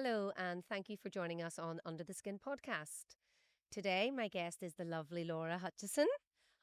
Hello, and thank you for joining us on Under the Skin podcast. Today, my guest is the lovely Laura Hutchison,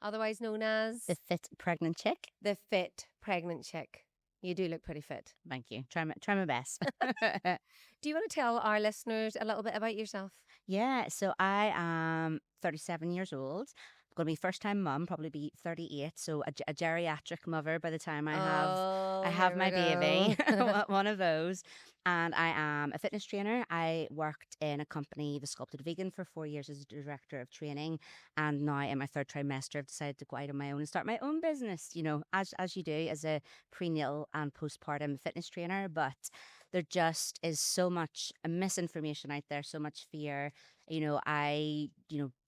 otherwise known as The fit pregnant chick. the Fit Pregnant Chick. You do look pretty fit. Thank you. Try my best. Do you want to tell our listeners a little bit about yourself? Yeah, so I am 37 years old. I'm going to be first time mum, probably be 38. So a geriatric mother by the time I Oh, have here we my baby, go. one of those. And I am a fitness trainer. I worked in a company, The Sculpted Vegan, for 4 years as director of training. And now in my third trimester, I've decided to go out on my own and start my own business, as you do as a prenatal and postpartum fitness trainer. But there just is so much misinformation out there, so much fear. I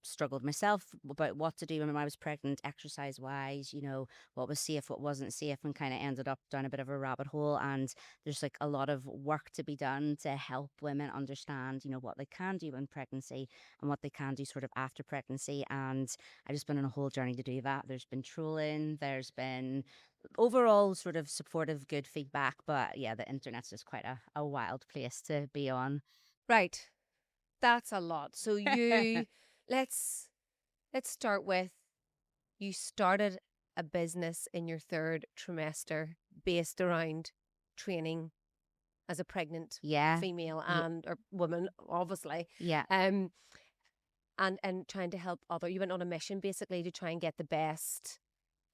struggled myself about what to do when I was pregnant, exercise wise, what was safe, what wasn't safe, and kind of ended up down a bit of a rabbit hole. And there's like a lot of work to be done to help women understand, what they can do in pregnancy and what they can do sort of after pregnancy. And I've just been on a whole journey to do that. There's been trolling, there's been overall sort of supportive, good feedback. But yeah, the internet's just quite a wild place to be on. Right, that's a lot. So let's let's start with you started a business in your third trimester based around training as a pregnant Yeah. female Yeah. and or woman, obviously, Yeah. um, and trying to help other. You went on a mission basically to try and get the best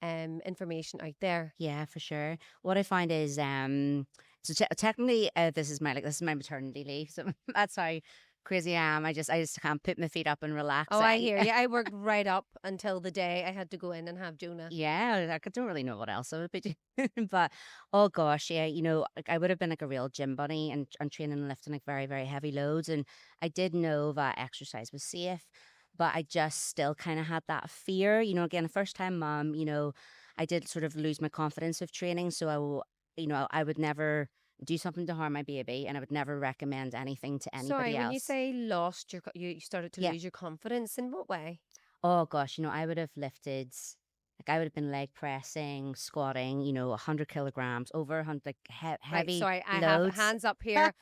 information out there. Yeah, for sure. What I find is, technically, this is my maternity leave, so that's how crazy I am. I just can't put my feet up and relax. Oh, I hear you. I worked right up until the day I had to go in and have Jonah. Yeah, like, I don't really know what else I would be doing, but oh gosh, yeah, like I would have been like a real gym bunny and training and lifting like very, very heavy loads. And I did know that exercise was safe, but I just still kind of had that fear. Again, a first time mom, I did sort of lose my confidence with training. So I would never do something to harm my baby, and I would never recommend anything to Sorry, anybody when you else. say lost you started to Yeah. lose your confidence, in what way? Oh gosh, I would have lifted, like I would have been leg pressing, squatting, 100 kilograms, over 100, like Right, heavy sorry, I have loads. hands up here.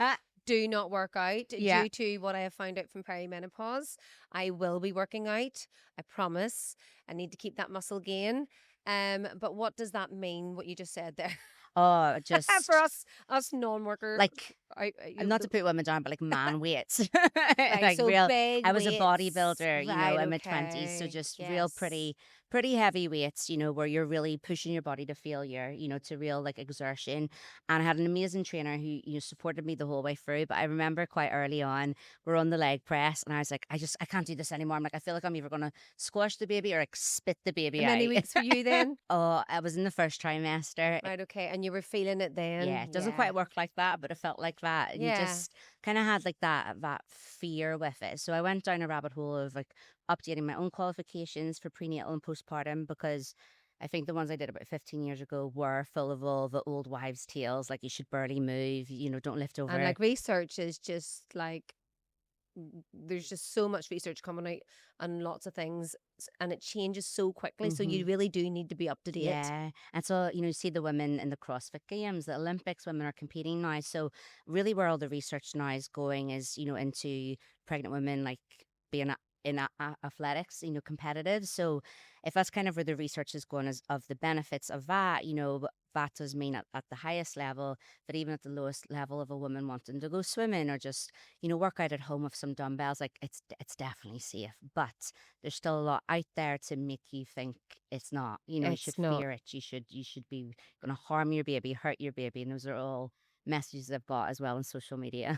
Do not work out Yeah. due to what I have found out from perimenopause. I will be working out. I promise. I need to keep that muscle gain. But what does that mean? What you just said there Oh, for just us non-worker, like, and not to put women down, but like man weights, right? like So real. big I was a weights, bodybuilder, right? in my 20s, so Okay, just real yes. pretty heavy weights, where you're really pushing your body to failure, to real like exertion. And I had an amazing trainer who supported me the whole way through. But I remember quite early on, we're on the leg press, and I was like, I can't do this anymore. I'm like, I feel like I'm either gonna squash the baby or like spit the baby How many out. weeks were you then? Oh, I was in the first trimester. Right, okay, and you were feeling it Yeah, then, it doesn't yeah, quite work like that, but it felt like that. And you yeah. just kind of had like that fear with it. So I went down a rabbit hole of like updating my own qualifications for prenatal and postpartum, because I think the ones I did about 15 years ago were full of all the old wives' tales, like you should barely move, don't lift And over. like research is just like there's just so much research coming out on lots of things and it changes so quickly. So Hmm. you really do need to be up to date. Yeah. And so, you see the women in the CrossFit Games, the Olympics, women are competing now. So, really, where all the research now is going is, into pregnant women, like being athletics, competitive. So, if that's kind of where the research is going, is of the benefits of that, that does mean at the highest level, that even at the lowest level of a woman wanting to go swimming or just, work out at home with some dumbbells, like it's definitely safe. But there's still a lot out there to make you think it's not. You should It's not. fear it. You should be going to harm your baby, hurt your baby, and those are all messages I've got as well on social media.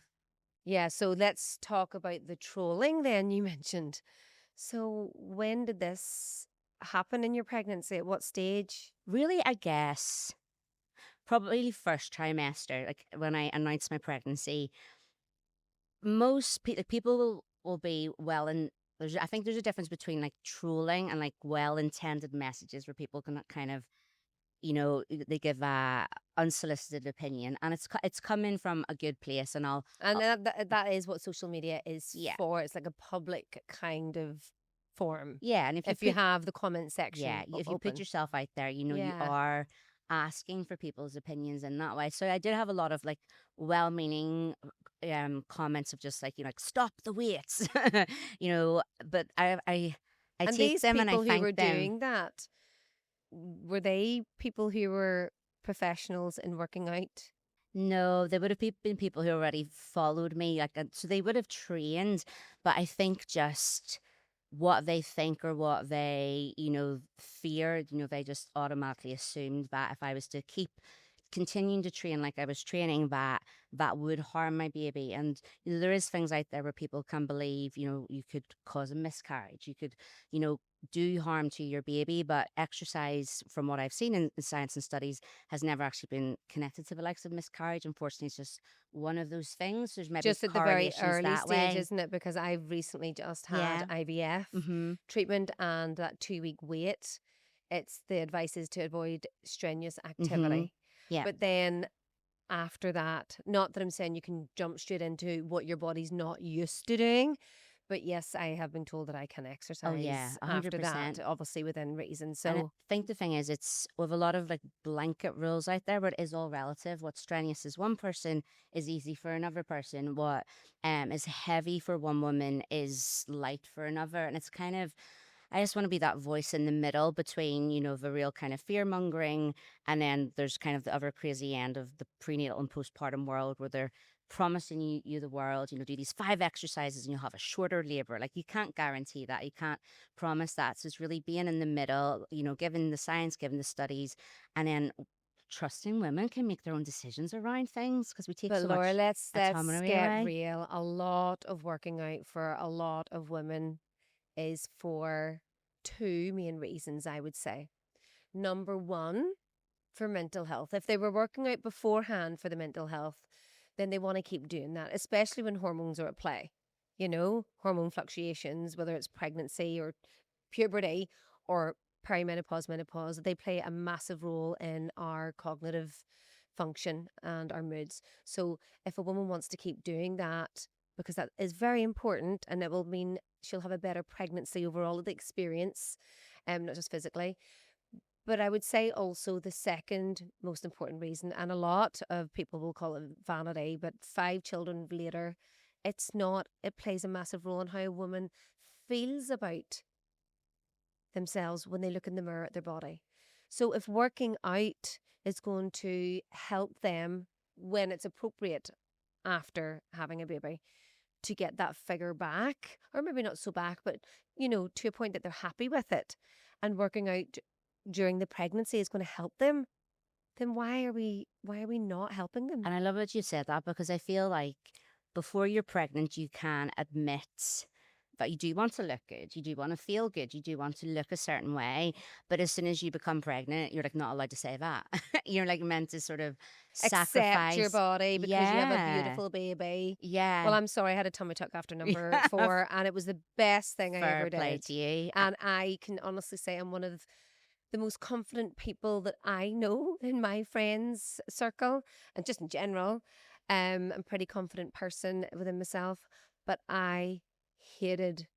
Yeah. So let's talk about the trolling then you mentioned. So when did this happen in your pregnancy? At what stage? Really, I guess probably first trimester, like when I announced my pregnancy, most like, people will be well and. I think there's a difference between like trolling and like well-intended messages where people can kind of they give a unsolicited opinion, and it's coming from a good place. And And I'll that is what social media is yeah, for. It's like a public kind of forum. yeah. And if you If you put have the comment yeah, section if you put open. yourself out there, you Yeah. are asking for people's opinions in that way. So I did have a lot of like well-meaning comments of just like, like stop the weights, but I And take these them and I people who thank were them. doing that, were they people who were professionals in working out? No, they would have been people who already followed me, like, so they would have trained. But I think just what they think or what they, feared, they just automatically assumed that if I was to keep continuing to train like I was training, that would harm my baby. And there is things out there where people can believe, you could cause a miscarriage, you could, you know, do harm to your baby. But exercise, from what I've seen in science and studies, has never actually been connected to the likes of miscarriage. Unfortunately, it's just one of those things. There's maybe Just at the very correlations early that stage, way. isn't it? Because I've recently just had Yeah. IVF Mm-hmm. treatment and that 2 week wait. It's the advice is to avoid strenuous Mm-hmm. activity. Yeah. But then after that, not that I'm saying you can jump straight into what your body's not used to doing, but yes, I have been told that I can Oh yeah, exercise a hundred after that, percent. obviously within reason. And I So, think the thing is, it's with a lot of like blanket rules out there, but it is all relative. What's strenuous is one person is easy for another person. What is heavy for one woman is light for another, and it's kind of, I just want to be that voice in the middle between, the real kind of fear mongering, and then there's kind of the other crazy end of the prenatal and postpartum world where they're promising you the world, do these 5 exercises and you'll have a shorter labor. Like, you can't guarantee that. You can't promise that. So it's really being in the middle, given the science, given the studies, and then trusting women can make their own decisions around things because we take but so Laura, much let's autonomy get away. real. A lot of working out for a lot of women is for two main reasons, I would say. Number one, for mental health. If they were working out beforehand for the mental health, then they want to keep doing that, especially when hormones are at play. Hormone fluctuations, whether it's pregnancy or puberty or perimenopause, menopause, they play a massive role in our cognitive function and our moods. So if a woman wants to keep doing that, because that is very important and it will mean she'll have a better pregnancy overall, the experience, not just physically. But I would say also the second most important reason, and a lot of people will call it vanity, but 5 children later, it plays a massive role in how a woman feels about themselves when they look in the mirror at their body. So if working out is going to help them when it's appropriate after having a baby to get that figure back, or maybe not so back, but to a point that they're happy with it, and working out during the pregnancy is going to help them, then why are we not helping them? And I love that you said that because I feel like before you're pregnant, you can admit that you do want to look good, you do want to feel good, you do want to look a certain way. But as soon as you become pregnant, you're like not allowed to say that. You're like meant to sort of Accept your sacrifice. body because you have a Yeah. beautiful baby. Well, Yeah. I'm sorry, I had a tummy tuck after number 4, and it was the best thing I Fair ever play did. to you. And I can honestly say I'm one of the most confident people that I know in my friends circle and just in general. I'm a pretty confident person within myself, but I hated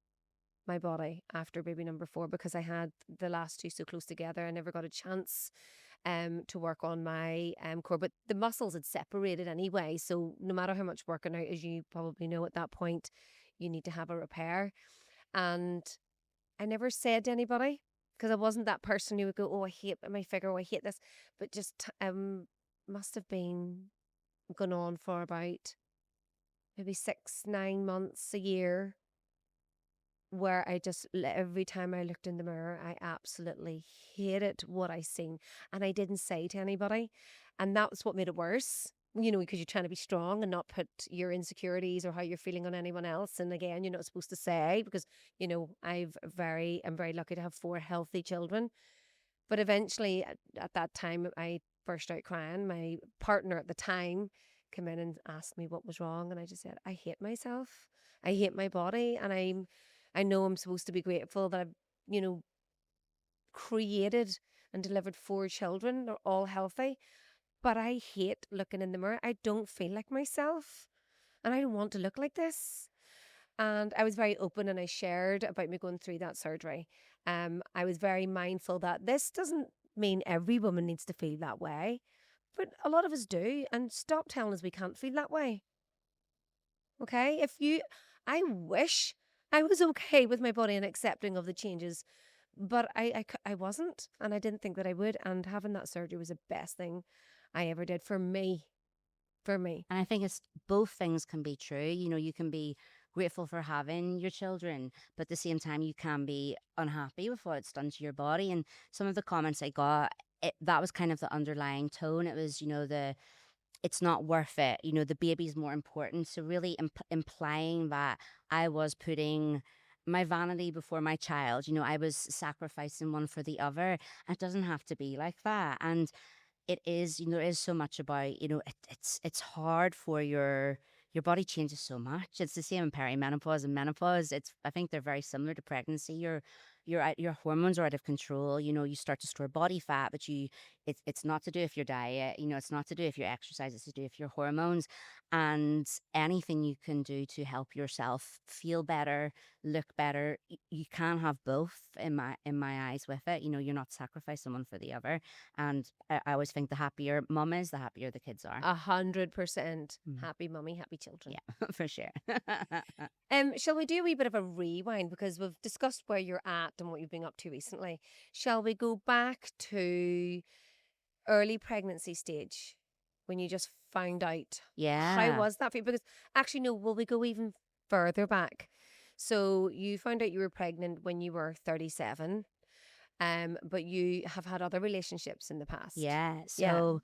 my body after baby number 4 because I had the last two so close together. I never got a chance to work on my core, but the muscles had separated anyway. So no matter how much working out, as you probably know at that point, you need to have a repair. And I never said to anybody because I wasn't that person who would go, "Oh, I hate my figure. Oh, I hate this." But just must have been going on for about maybe 6, 9 months, a year, where I just every time I looked in the mirror, I absolutely hated what I seen, and I didn't say to anybody, and that was what made it worse. Because you're trying to be strong and not put your insecurities or how you're feeling on anyone else. And again, you're not supposed to say because I'm very lucky to have 4 healthy children. But eventually, at that time, I burst out crying. My partner at the time came in and asked me what was wrong, and I just said, "I hate myself. I hate my body, and I know I'm supposed to be grateful that I've, you know, created and delivered 4 children. They're all healthy, but I hate looking in the mirror. I don't feel like myself, and I don't want to look like this." And I was very open and I shared about me going through that surgery. I was very mindful that this doesn't mean every woman needs to feel that way, but a lot of us do. And stop telling us we can't feel that way. Okay? I wish I was okay with my body and accepting of the changes, but I wasn't, and I didn't think that I would. And having that surgery was the best thing I ever did for me. For me. And I think it's both things can be true. You know, you can be grateful for having your children, but at the same time, you can be unhappy with what it's done to your body. And some of the comments I got, that was kind of the underlying tone. It was, you know, it's not worth it. You know, the baby's more important. So really implying that I was putting my vanity before my child. You know, I was sacrificing one for the other. It doesn't have to be like that. And it is, you know, there is so much about, you know, it's hard for your body changes so much. It's the same in perimenopause and menopause. It's, I think they're very similar to pregnancy. Your hormones are out of control. You know, you start to store body fat, but it's not to do with your diet. You know, it's not to do with your exercise. It's to do with your hormones, and anything you can do to help yourself feel better, look better. You can have both in my eyes with it. You know, you're not sacrificing one for the other. And I always think the happier mum is, the happier the kids are. 100% Mm. happy mummy, happy children. Yeah, for sure. Shall we do a wee bit of a rewind, because we've discussed where you're at and what you've been up to recently? Shall we go back to early pregnancy stage when you just found out? How Yeah. was that for you? Because actually, no, will we go even further back? So you found out you were pregnant when you were 37, but you have had other relationships in the past. Yeah. Yeah. So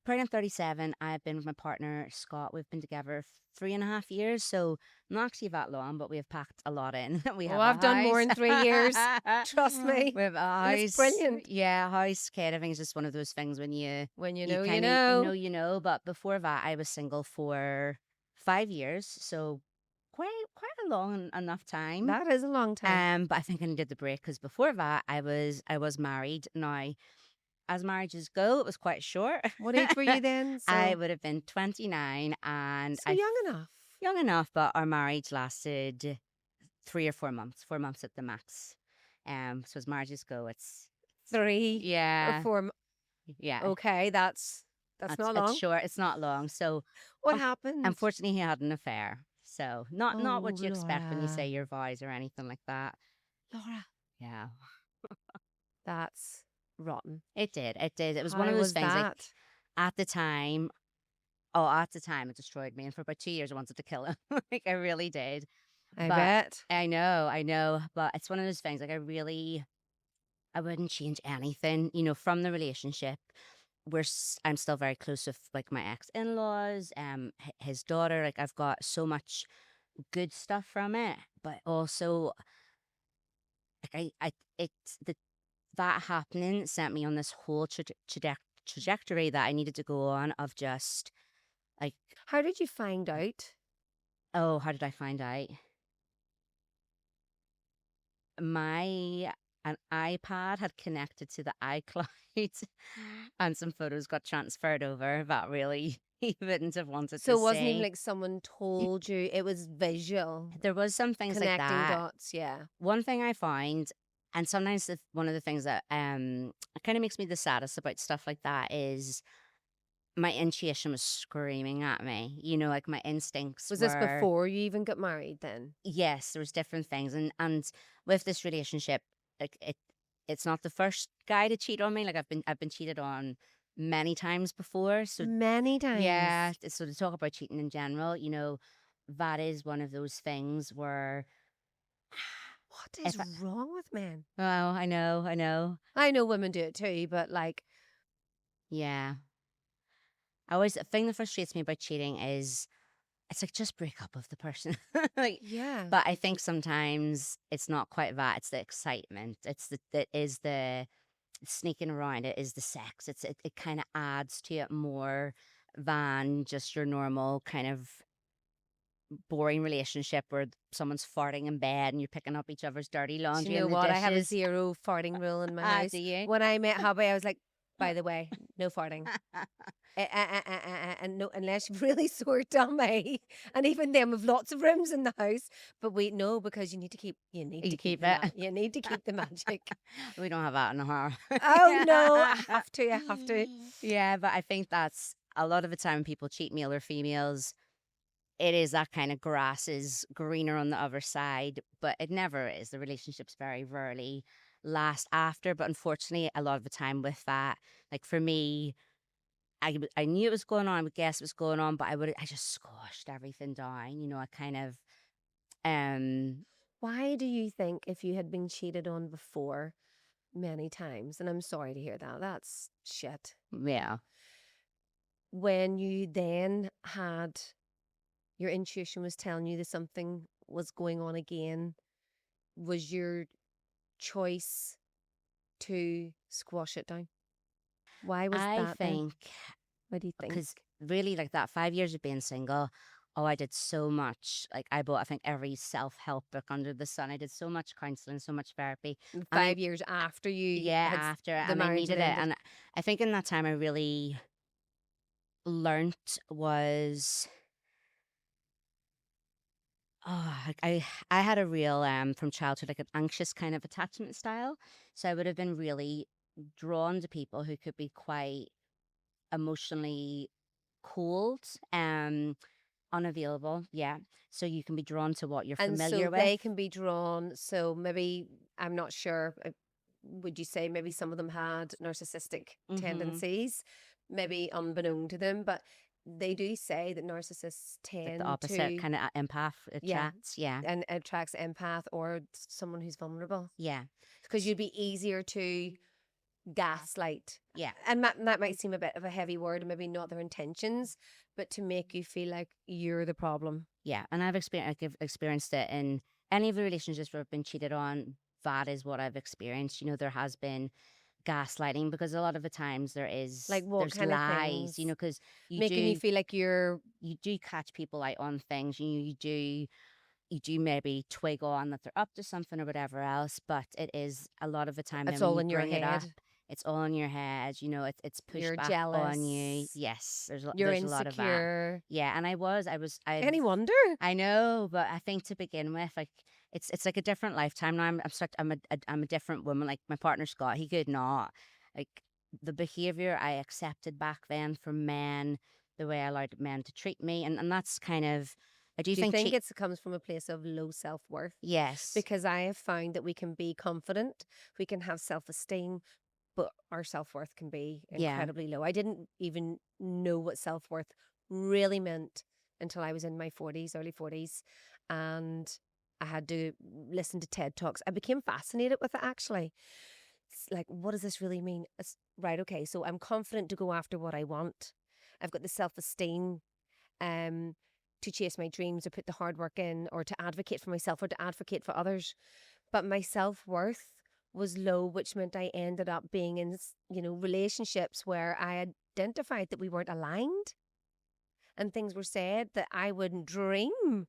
pregnant 37, I've been with my partner, Scott. We've been together 3.5 years. So not actually that long, but we have packed a lot in. We Oh, have a I've done more house. in 3 years. Trust me. We have a And it's house. brilliant. Yeah, house kid. I think it's just one of those things when When you you know, you kind of know. you know. But before that, I was single for 5 years. So quite a long enough time. That is a long time. But I think I needed the break because before that I was married. Now, as marriages go, it was quite short. What age were you then? I So, would have been 29, and so young enough. young enough, but our marriage lasted 3 or 4 months, 4 months at the max. So as marriages go, it's 3 or yeah, 4. yeah, Okay, that's not it's long. short. It's not long. So What um, happened? unfortunately, he had an affair. So not Oh, what you expect when you say Laura. your vows or anything like that. Laura. Yeah. That's rotten. It did. It did. It was one of How those was things like that? at the time, oh, at the time it destroyed me. And for about 2 years I wanted to kill him. Like I really did. I But bet. I know. But it's one of those things like I wouldn't change anything, you know, from the relationship. I'm still very close with like my ex-in-laws, his daughter. Like I've got so much good stuff from it, but also like it's that happening sent me on this whole trajectory that I needed to go on of just like, How did you find out? oh, how did I find out? My An iPad had connected to the iCloud and some photos got transferred over that really he wouldn't have wanted So to it wasn't even see. like someone told you, it was visual, There was some things like connecting that. dots. Yeah. One thing I find, and sometimes one of the things that kind of makes me the saddest about stuff like that is my intuition was screaming at me. You know, like my instincts Was this were, before you even got married then? yes, there was different things, and with this relationship, like it's not the first guy to cheat on me. Like I've been cheated on many times before. So Many yeah, times. so to talk about cheating in general, you know, that is one of those things where What if is wrong with men? oh, I know, I know women do it too, but like, yeah. I always the thing that frustrates me about cheating is it's like just break up with the person. Like, yeah. but I think sometimes it's not quite that. It's the excitement. It is the sneaking around. It is the sex. It kind of adds to it more than just your normal kind of boring relationship where someone's farting in bed and you're picking up each other's dirty Do you laundry know and the what? I have a dishes. 0 farting rule in my Ah, do house. you? When I met hubby, I was like, by the way. No farting. And no, unless you've really sore tummy, and even then with lots of rooms in the house. But we no, because You keep it. you need to keep the magic. We don't have that in our Oh no, I have to. I have to. Yeah, but I think that's a lot of the time when people cheat male or females, it is that kind of grass is greener on the other side, but it never is. The relationships very rarely last after. But unfortunately, a lot of the time with that, like for me, I knew it was going on. I would guess it was going on, but I just squashed everything down. I kind of um Why do you think if you had been cheated on before many times, and I'm sorry to hear that, that's shit. yeah. When you then had your intuition was telling you that something was going on again, was your choice to squash it down? Why was I that then? think What do you think? because really like that 5 years of being single, oh, I did so much. Like I bought I think every self-help book under the sun. I did so much counseling, so much therapy. And I 5 years after you yeah, had after the and I marriage had needed it. ended. And I think in that time I really learnt was I had a real from childhood like an anxious kind of attachment style. So I would have been really drawn to people who could be quite emotionally cold, unavailable. Yeah. So you can be drawn to what you're And so familiar with. they can be drawn. So maybe, I'm not sure, would you say maybe some of them had narcissistic Mm-hmm. tendencies, maybe unbeknown to them, but they do say that narcissists Like the tend opposite to, kind of empath yeah, attracts. Yeah. and attracts empath or someone who's vulnerable Yeah. because you'd be easier to gaslight. Yeah. And that might seem a bit of a heavy word, and maybe not their intentions, but to make you feel like you're the problem. Yeah. And I've experienced it in any of the relationships where I've been cheated on. That is what I've experienced. There has been gaslighting because a lot of the times Like what there's kind of lies, things? because you Making you do feel like you're you do catch people out on things. You do maybe twig on that they're up to something or whatever else, but it is a lot of the time it's then when all you in your bring it up, head. it's all in your head. It's pushed You're back on you. jealous. Yes, You're there's a lot of that. insecure. Yeah, and Any wonder? I know, but I think to begin with, like it's like a different lifetime now. I'm a different woman. Like my partner Scott, he could not like the behavior I accepted back then from men, the way I allowed men to treat me, and that's kind of I do Do you think think it comes from a place of low self worth? yes, Because I have found that we can be confident, we can have self esteem, but our self worth can be yeah, incredibly low. I didn't even know what self worth really meant until I was in my 40s, early 40s, and I had to listen to TED Talks. I became fascinated with it actually. It's like, what does this really mean? Right, okay, so I'm confident to go after what I want. I've got the self esteem um, to chase my dreams or put the hard work in or to advocate for myself or to advocate for others. But my self worth was low, which meant I ended up being in, relationships where I identified that we weren't aligned and things were said that I wouldn't dream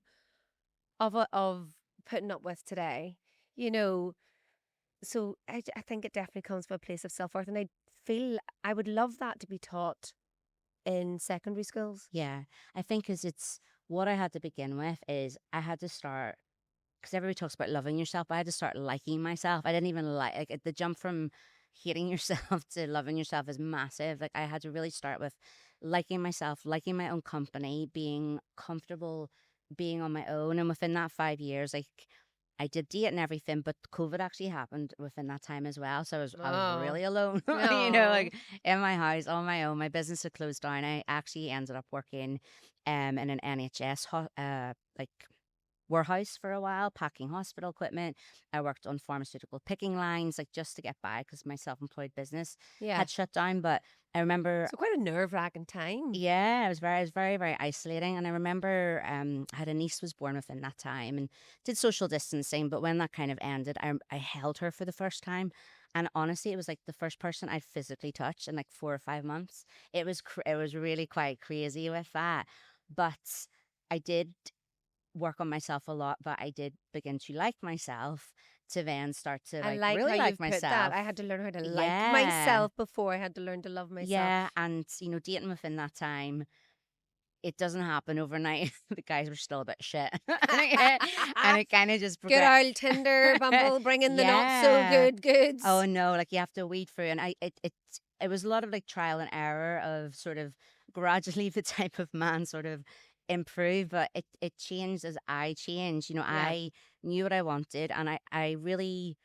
of putting up with today. You know, so I think it definitely comes from a place of self worth, and I feel I would love that to be taught in secondary schools. yeah. I think because it's what I had to begin with is I had to start because everybody talks about loving yourself. I had to start liking myself. I didn't even like the jump from hating yourself to loving yourself is massive. Like I had to really start with liking myself, liking my own company, being comfortable being on my own. And within that 5 years, like I did date and everything, but COVID actually happened within that time as well. So I was Oh, really alone, no. like in my house on my own. My business had closed down. I actually ended up working in an NHS like warehouse for a while, packing hospital equipment. I worked on pharmaceutical picking lines, like just to get by because my self employed business Yeah. had shut down. But I remember, So quite a nerve-wracking time. yeah, it was very, very isolating. And I remember I had a niece was born within that time and did social distancing. But when that kind of ended, I held her for the first time. And honestly, it was like the first person I'd physically touched in like 4 or 5 months. It was really quite crazy with that. But I did work on myself a lot, but I did begin to like myself. to then start to I like like how really like you've put that. myself. I had to learn how to like Yeah. myself before I had to learn to love myself. Yeah. And, dating within that time, it doesn't happen overnight. The guys were still a bit shit. And it kind of just Good progressed. old Tinder, Bumble, bring in the not so Yeah. good goods. Oh no, like you have to weed through, and it was a lot of like trial and error of sort of gradually the type of man sort of improve, but it changed as I changed. Yeah. I knew what I wanted, and I really,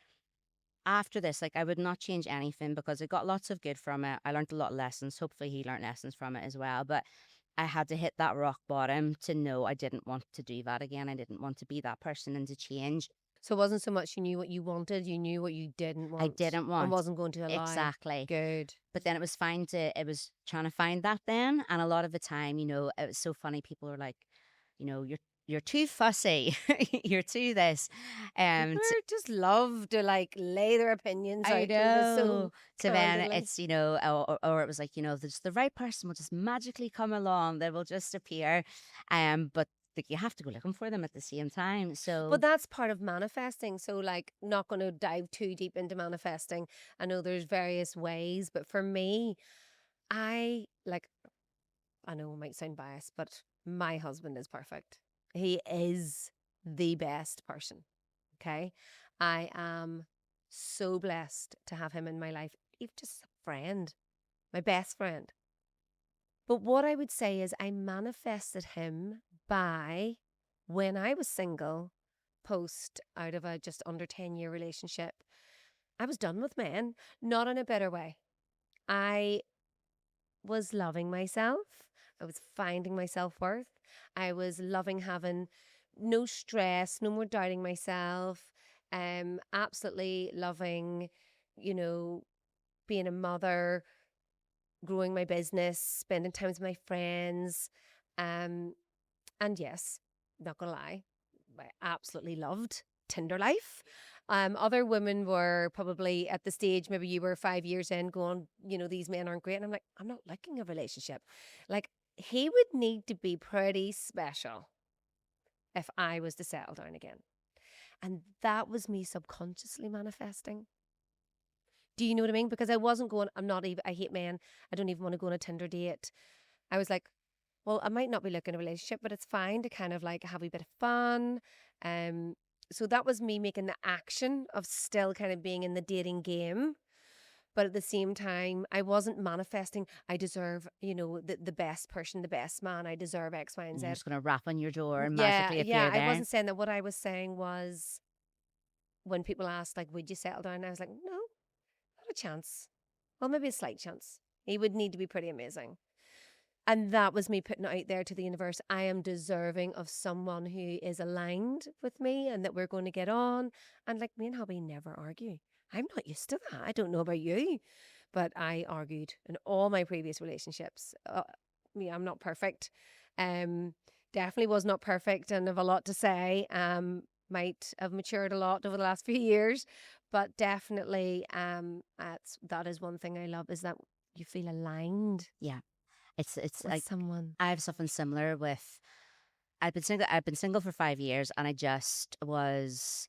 after this, like I would not change anything because I got lots of good from it. I learned a lot of lessons. Hopefully, he learned lessons from it as well. But I had to hit that rock bottom to know I didn't want to do that again. I didn't want to be that person and to change. So it wasn't so much you knew what you wanted, you knew what you didn't I want didn't and want. wasn't going to allow. Exactly. Good. But then it was trying to find that then. And a lot of the time, it was so funny. People are like, you're too fussy. You're too this. People T- are just love to like lay their opinions I out to the know. so So then candidly. it's, or it was like, the right person will just magically come along. They will just appear. But like you have to go looking for them at the same time. But So that's part of manifesting. So like not going to dive too deep into manifesting. I know there's various ways, but for me, I like I know it might sound biased, but my husband is perfect. He is the best person. Okay. I am so blessed to have him in my life, even just a friend, my best friend. But what I would say is I manifested him by when I was single, post out of a just under 10-year relationship, I was done with men, not in a better way. I was loving myself. I was finding my self worth. I was loving having no stress, no more doubting myself. Absolutely loving, you know, being a mother, growing my business, spending time with my friends. Um, and yes, not gonna lie, I absolutely loved Tinder life. Other women were probably at the stage, maybe you were 5 years in, going, these men aren't great. And I'm like, I'm not looking a relationship. Like, he would need to be pretty special if I was to settle down again. And that was me subconsciously manifesting. Do you know what I mean? Because I wasn't going, I'm not even, I hate men. I don't even want to go on a Tinder date. I was like, well, I might not be looking at a relationship, but it's fine to kind of like have a bit of fun. Um, so that was me making the action of still kind of being in the dating game. But at the same time, I wasn't manifesting, I deserve, the best person, the best man. I deserve X, Y, and you're Z. just going to rap on your door and Yeah, magically yeah. appear I there. wasn't saying that. What I was saying was when people asked, like, would you settle down? I was like, no, not a chance. Well, maybe a slight chance. He would need to be pretty amazing. And that was me putting it out there to the universe. I am deserving of someone who is aligned with me and that we're going to get on. And like me and hubby never argue. I'm not used to that. I don't know about you, but I argued in all my previous relationships. Yeah, I'm not perfect. Um, Definitely was not perfect and have a lot to say. Might have matured a lot over the last few years, but definitely, that is one thing I love is that you feel aligned Yeah. It's with like someone. I have something similar with I've been single for 5 years, and I just was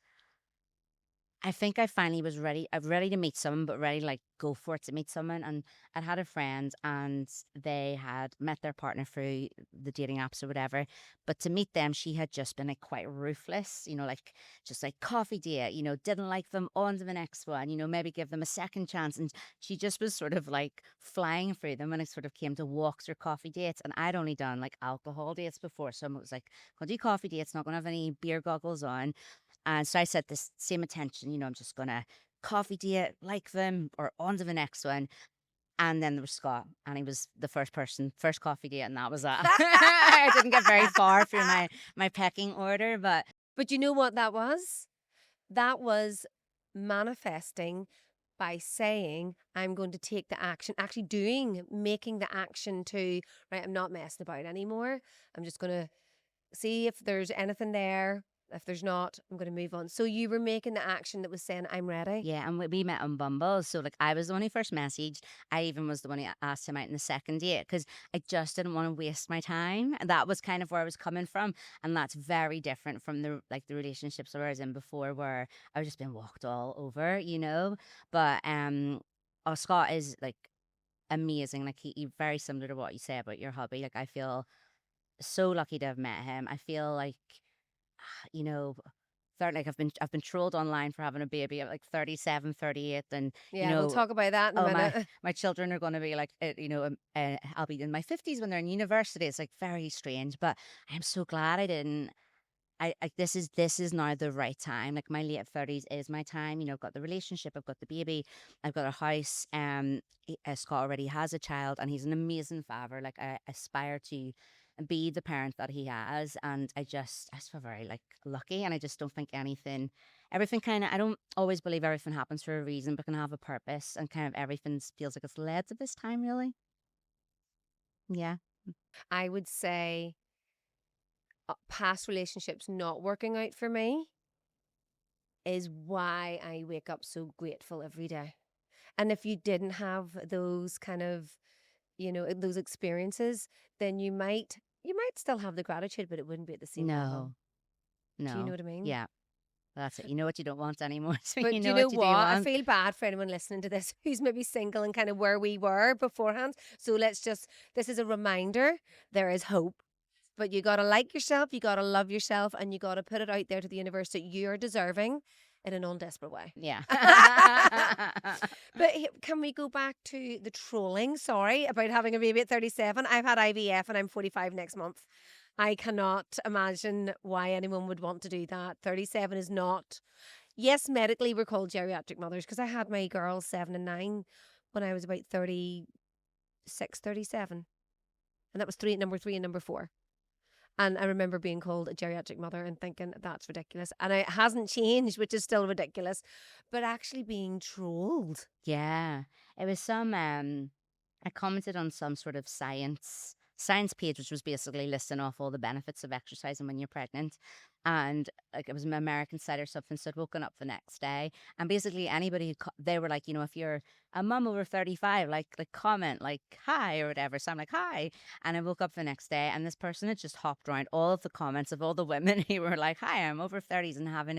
I think I finally was ready. I'm ready to meet someone, but ready to like go for it to meet someone. And I'd had a friend, and they had met their partner through the dating apps or whatever. But to meet them, she had just been like quite ruthless, like just like coffee date, didn't like them, on to the next one, maybe give them a second chance. And she just was sort of like flying through them when it sort of came to walks or coffee dates. And I'd only done like alcohol dates before. So I was like, gonna do coffee dates, not gonna have any beer goggles on. And so I said this same attention, I'm just going to coffee date, like them, or on to the next one. And then there was Scott, and he was the first coffee date, and that was that. I didn't get very far through my pecking order, but But you know what that was? That was manifesting by saying, I'm going to take the action, actually making the action to, right, I'm not messing about anymore. I'm just going to see if there's anything there. If there's not, I'm going to move on. So you were making the action that was saying, I'm ready. Yeah, and we met on Bumble. So, like, I was the one who first messaged. I even was the one who asked him out in the second date because I just didn't want to waste my time. And that was kind of where I was coming from. And that's very different from the relationships I was in before where I was just being walked all over, you know? But, Scott is like amazing. Like, he very similar to what you say about your hubby. Like, I feel so lucky to have met him. I feel like, you know, like I've been trolled online for having a baby at like 37, 38, and Yeah, we'll talk about that in a oh my minute. my children are going to be like I'll be in my 50s when they're in university. It's like very strange, but I'm so glad I didn't. This is now the right time. Like my late 30s is my time. I've got the relationship, I've got the baby, I've got a house. Scott already has a child, and he's an amazing father. Like I aspire to be the parent that he has, and I just feel very like lucky, and I just don't think everything kind of. I don't always believe everything happens for a reason, but can have a purpose, and kind of everything feels like it's led to this time, really. Yeah. I would say past relationships not working out for me is why I wake up so grateful every day. And if you didn't have those kind of, those experiences, then you might still have the gratitude, but it wouldn't be at the same level. No. Do you know No. what I mean? Yeah. That's it. You know what you don't want anymore, so you But do know you know what you do what? I want. feel bad for anyone listening to this who's maybe single and kind of where we were beforehand. So this is a reminder there is hope. But you got to like yourself, you got to love yourself, and you got to put it out there to the universe that you're deserving in a non desperate way. Yeah. But can we go back to the trolling? Sorry, about having a baby at 37. I've had IVF and I'm 45 next month. I cannot imagine why anyone would want to do that. 37 is not. Yes, medically we're called geriatric mothers because I had my girls 7 and 9 when I was about 36, 37. And that was number 3 and number 4. And I remember being called a geriatric mother and thinking that's ridiculous. And it hasn't changed, which is still ridiculous. But actually being trolled. Yeah. It was I commented on some sort of science page, which was basically listing off all the benefits of exercising when you're pregnant. And like it was an American site or something. So I'd woken up the next day, and basically anybody they were like, if you're a mum over 35, like comment like hi or whatever. So I'm like hi, and I woke up the next day, and this person had just hopped around all of the comments of all the women who were like, hi, I'm over 30s and having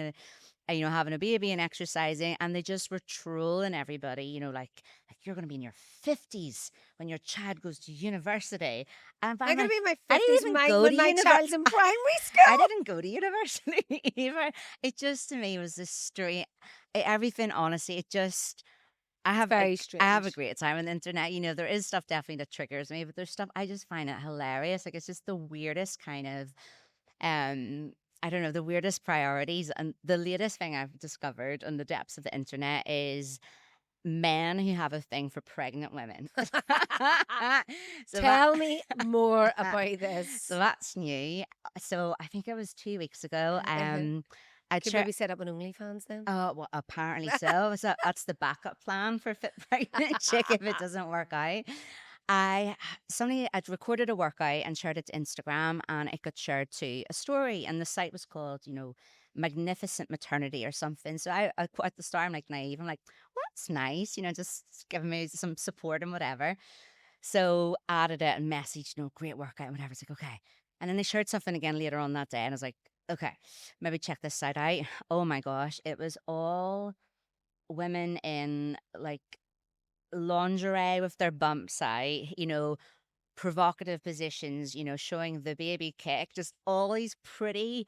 a baby and exercising, and they just were trolling everybody, like you're going to be in your 50s when your child goes to university. And I'm I'm going to like, be in my I didn't 50s even go when to my university. child's in primary I school. didn't go to university either. It just to me was this straight everything. Honestly, It's very I have a strange. great time on the internet. There is stuff definitely that triggers me, but there's stuff I just find it hilarious. Like it's just the weirdest kind of um I don't know, the weirdest priorities. And the latest thing I've discovered on the depths of the internet is men who have a thing for pregnant women. so that Tell me more about so this. that's new. So I think it was 2 weeks ago. I Could tried. maybe set up an OnlyFans then. Oh, well, apparently so. So that's the backup plan for fit pregnant chick if it doesn't work out. I I'd recorded a workout and shared it to Instagram, and it got shared to a story, and the site was called, Magnificent Maternity or something. So I at the start I'm like naive. I'm like, well, that's nice, just giving me some support and whatever. So added it and messaged, great workout and whatever. It's like, okay. And then they shared something again later on that day, and I was like, okay, maybe check this site out. Oh my gosh, it was all women in like lingerie with their bumps out, provocative positions, showing the baby kick, just all these pretty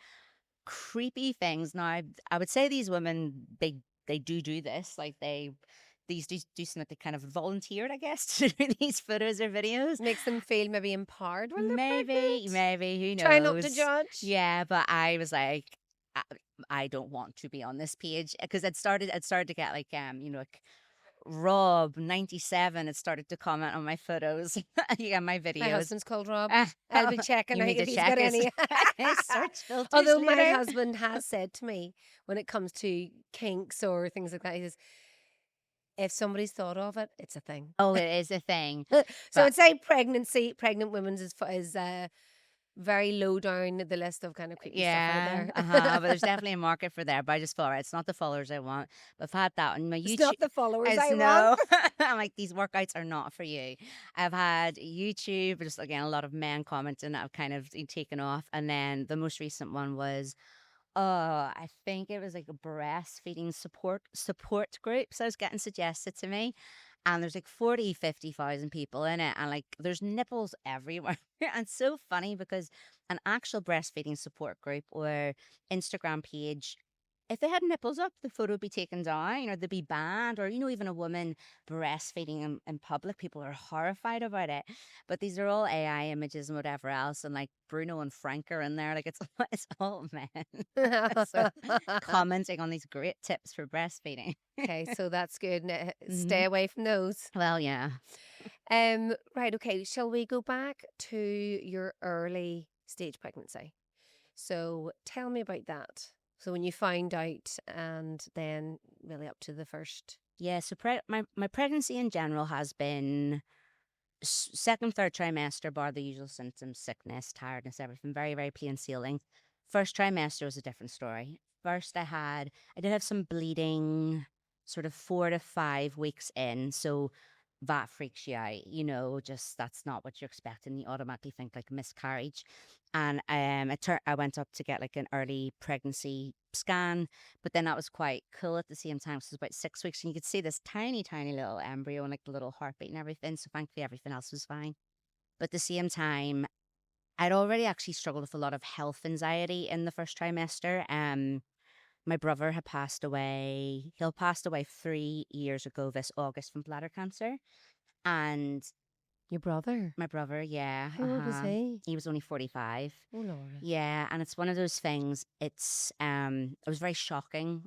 creepy things. Now, I would say these women, they do this, like these do something like they kind of volunteered, I guess, to do these photos or videos. Makes them feel maybe empowered when they're Maybe, pregnant. maybe, who Try not to knows? judge. Yeah, but I was like, I, I don't want to be on this page because it started to get like, like Rob 97 had started to comment on my photos, yeah, my My videos. husband's called Rob. Uh, I'll be checking you out need if to he's check got any. his search filters Although my later. husband has said to me when it comes to kinks or things like that, he says, if somebody's thought of it, it's a thing. Oh, it is a thing, So but I'd say pregnant women's is very low down the list of kind of creepy stuff out Yeah, there. but there's definitely a market for there. But I just feel, right, it's not the followers I want. But I've had that on my It's YouTube. not the followers It's I want. no, I'm like, these workouts are not for you. I've had YouTube, just again, a lot of men commenting that I've kind of taken off. And then the most recent one was, I think it was like a breastfeeding support group. So I was getting suggested to me. And there's like 40, 50,000 people in it. And like there's nipples everywhere. And it's so funny because an actual breastfeeding support group or Instagram page, if they had nipples up, the photo would be taken down or they'd be banned. Or, even a woman breastfeeding in public, people are horrified about it. But these are all AI images and whatever else. And like Bruno and Frank are in there. Like it's, it's all men. So commenting on these great tips for breastfeeding. Okay, so that's good. Hmm. Stay away from those. Well, yeah. Right, okay. Shall we go back to your early stage pregnancy? So tell me about that. So when you find out and then really up to the first. Yeah, so my pregnancy in general has been second, third trimester, bar the usual symptoms, sickness, tiredness, everything, very, very plain sailing. First trimester was a different story. First, I did have some bleeding sort of 4 to 5 weeks in. So that freaks you out, just that's not what you're expecting. You automatically think like miscarriage. And I went up to get like an early pregnancy scan, but then that was quite cool at the same time. So it was about 6 weeks, and you could see this tiny, tiny little embryo and like the little heartbeat and everything. So thankfully, everything else was fine. But at the same time, I'd already actually struggled with a lot of health anxiety in the first trimester. My brother had passed away. He'll passed away 3 years ago this August from bladder cancer, and Your brother? my brother, yeah, How old was he? he was only 45. Oh, Laura. Yeah, and it's one of those things. It was very shocking,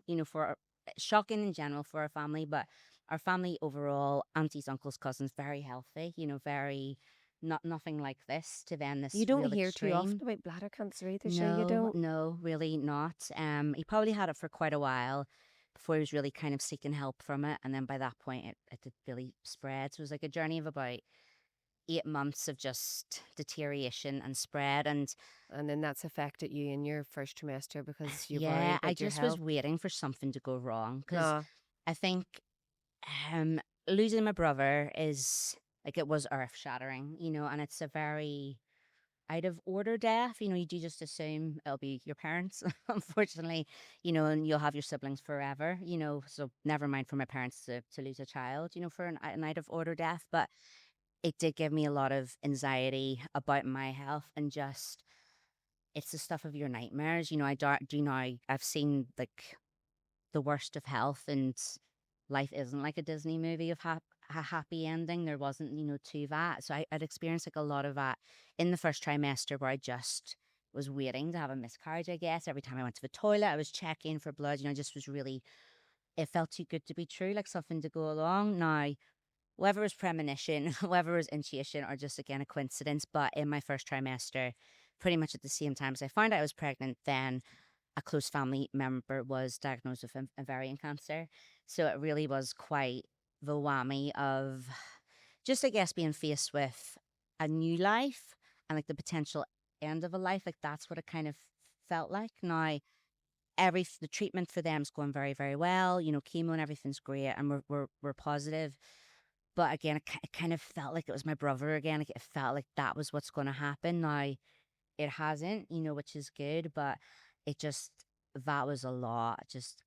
shocking in general for our family, but our family overall, aunties, uncles, cousins, very healthy. Very not nothing like this to then You this don't real hear too often extreme. about bladder cancer either, sure you No, don't. no, really not. He probably had it for quite a while before he was really kind of seeking help from it, and then by that point, it did really spread. So it was like a journey of about 8 months of just deterioration and spread. And And then that's affected you in your first trimester because you're worried yeah, I about your just was health. waiting for something to go wrong because Ah, I think um, losing my brother is like it was earth shattering, and it's a very out of order death. You do just assume it'll be your parents, unfortunately, and you'll have your siblings forever, so never mind for my parents to lose a child, for an out of order death. But it did give me a lot of anxiety about my health and just it's the stuff of your nightmares. Do now I've seen like the worst of health, and life isn't like a Disney movie of a happy ending. There wasn't, to that. So I'd experienced like a lot of that in the first trimester where I just was waiting to have a miscarriage, I guess. Every time I went to the toilet, I was checking for blood. I just was really, it felt too good to be true, like something to go along. Now, whether it was premonition, whether it was intuition, or just again a coincidence, but in my first trimester, pretty much at the same time as I found out I was pregnant, then a close family member was diagnosed with ovarian cancer. So it really was quite the whammy of just, I guess, being faced with a new life and like the potential end of a life. Like that's what it kind of felt like. Now, the treatment for them is going very, very well. Chemo and everything's great, and we're positive. But again, it kind of felt like it was my brother again. Like it felt like that was what's going to happen. Now, it hasn't, which is good, but it just that was a lot. Just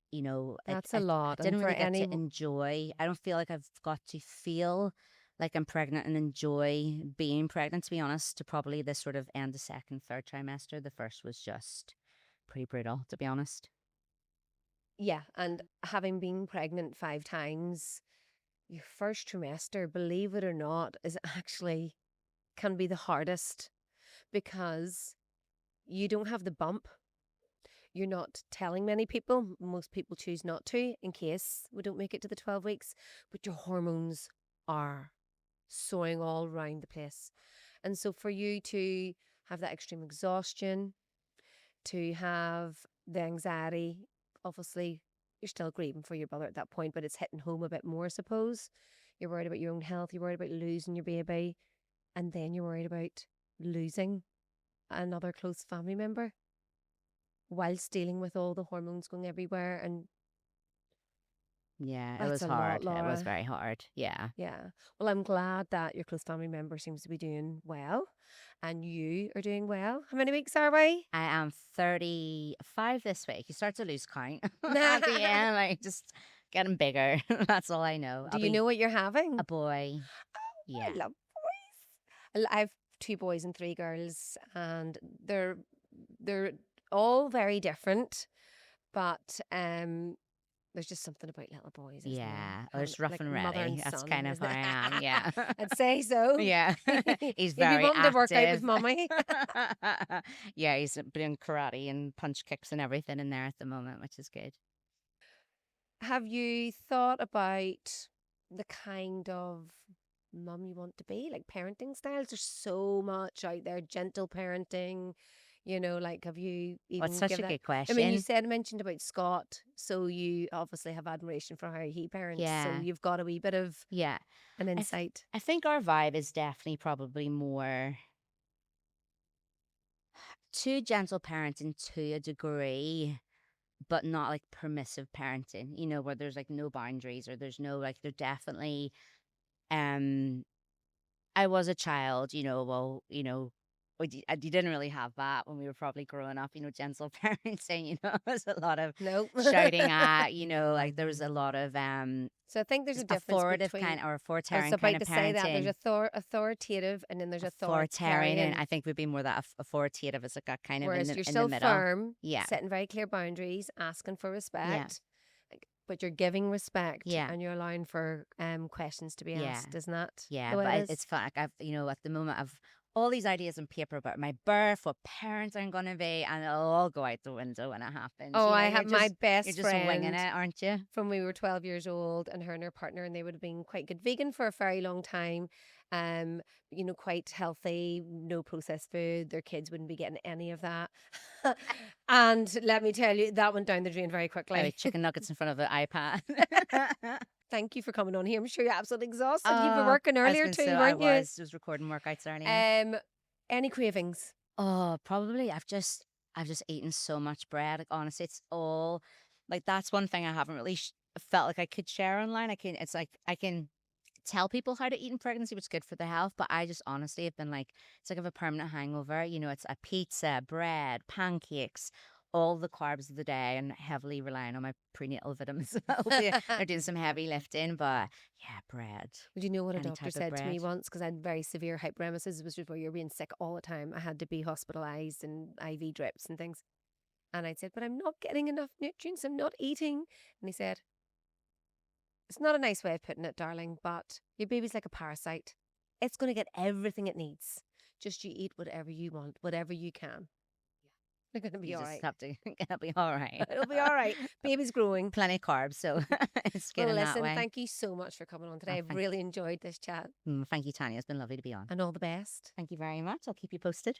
that's a I lot. And didn't for really get any, to enjoy. I don't feel like I've got to feel like I'm pregnant and enjoy being pregnant. To be honest, to probably this sort of end the second, third trimester. The first was just pretty brutal, to be honest. yeah, and having been pregnant 5 times, your first trimester, believe it or not, is actually can be the hardest because you don't have the bump. You're not telling many people. Most people choose not to in case we don't make it to the 12 weeks, but your hormones are soaring all around the place. And so for you to have that extreme exhaustion, to have the anxiety, obviously you're still grieving for your brother at that point, but it's hitting home a bit more, I suppose. You're worried about your own health, you're worried about losing your baby, and then you're worried about losing another close family member whilst dealing with all the hormones going everywhere. And Yeah, it that's was a lot, hard. It was Laura. very hard. Yeah. Yeah. Well, I'm glad that your close family member seems to be doing well and you are doing well. How many weeks are we? I am 35 this week. You start to lose count at the end, like just getting bigger. That's all I know. Do I'll you be know what you're having? a boy. I Yeah. love boys. I have two boys and three girls, and they're all very different, but there's just something about little boys, isn't there? Yeah. Oh, there's rough Like and mother and ready. That's son, kind of isn't how I am. it? Yeah. I'd say so. Yeah. He's You'd be very wanting to work out with active. mummy. Yeah, he's doing karate and punch kicks and everything in there at the moment, which is good. Have you thought about the kind of mum you want to be? Like parenting styles? There's so much out there. Gentle parenting, like have you Oh, it's even such give a that? good I mean, you question. mentioned about Scott, so you obviously have admiration for how he parents. So Yeah. you've got a wee bit of Yeah. an I, th- insight. I think our vibe is definitely probably more too gentle parenting to a degree, but not like permissive parenting, where there's like no boundaries or there's no like, they're definitely, um, I was a child, well, you didn't really have that when we were probably growing up, gentle parenting, there's a lot of No. shouting at, like there was a lot of So I think there's a difference authoritative between. kind or I was authoritarian kind about of to say that there's parenting. authoritative and then there's Authoritarian, and authoritarian. I think would be more that authoritative as like a kind of in Whereas the you're in the still middle. firm, Yeah, setting very clear boundaries, asking for yeah, respect, but you're giving respect yeah, and you're allowing for questions to be yeah. asked. Isn't that Yeah, the way but it is? it's fun. Like I've, at the moment, I've all these ideas on paper about my birth, what parents I'm going to be, and it'll all go out the window when it happens. Oh, I You're have my you're best just winging friend it, aren't you? from we were 12 years old, and her and her partner, and they would have been quite good vegan for a very long time. Um, quite healthy, no processed food. Their kids wouldn't be getting any of that. And let me tell you, that went down the drain very Anyway, quickly. chicken nuggets in front of an iPad. Thank you for coming on here. I'm sure you're absolutely exhausted. You were working I was earlier going to say too, I weren't you? was recording workouts earlier. Um, any cravings? Oh, probably. I've just eaten so much bread. Like honestly, it's all like that's one thing I haven't really felt like I could share online. It's like I can tell people how to eat in pregnancy, which is good for their health. But I just honestly have been like, it's like I have a permanent hangover. It's a pizza, bread, pancakes, all the carbs of the day, and heavily relying on my prenatal vitamins. They're doing some heavy lifting, but yeah, bread, Would you know what a any doctor type of said to me bread. once? Because I had very severe hyperemesis, which is where you're being sick all the time. I had to be hospitalized and IV drips and things. And I said, but I'm not getting enough nutrients. I'm not eating. And he said, it's not a nice way of putting it, darling, but your baby's like a parasite. It's going to get everything it needs. Just you eat whatever you want, whatever you can. You're going to be You all just right. have to, it'll be all right. It'll be all right. Baby's growing. Plenty of carbs, so it's good Well, in that listen, way. thank you so much for coming on today. Oh, I've really enjoyed this chat thank you, Tanya. It's been lovely to be on. and all the best. Thank you very much. I'll keep you posted.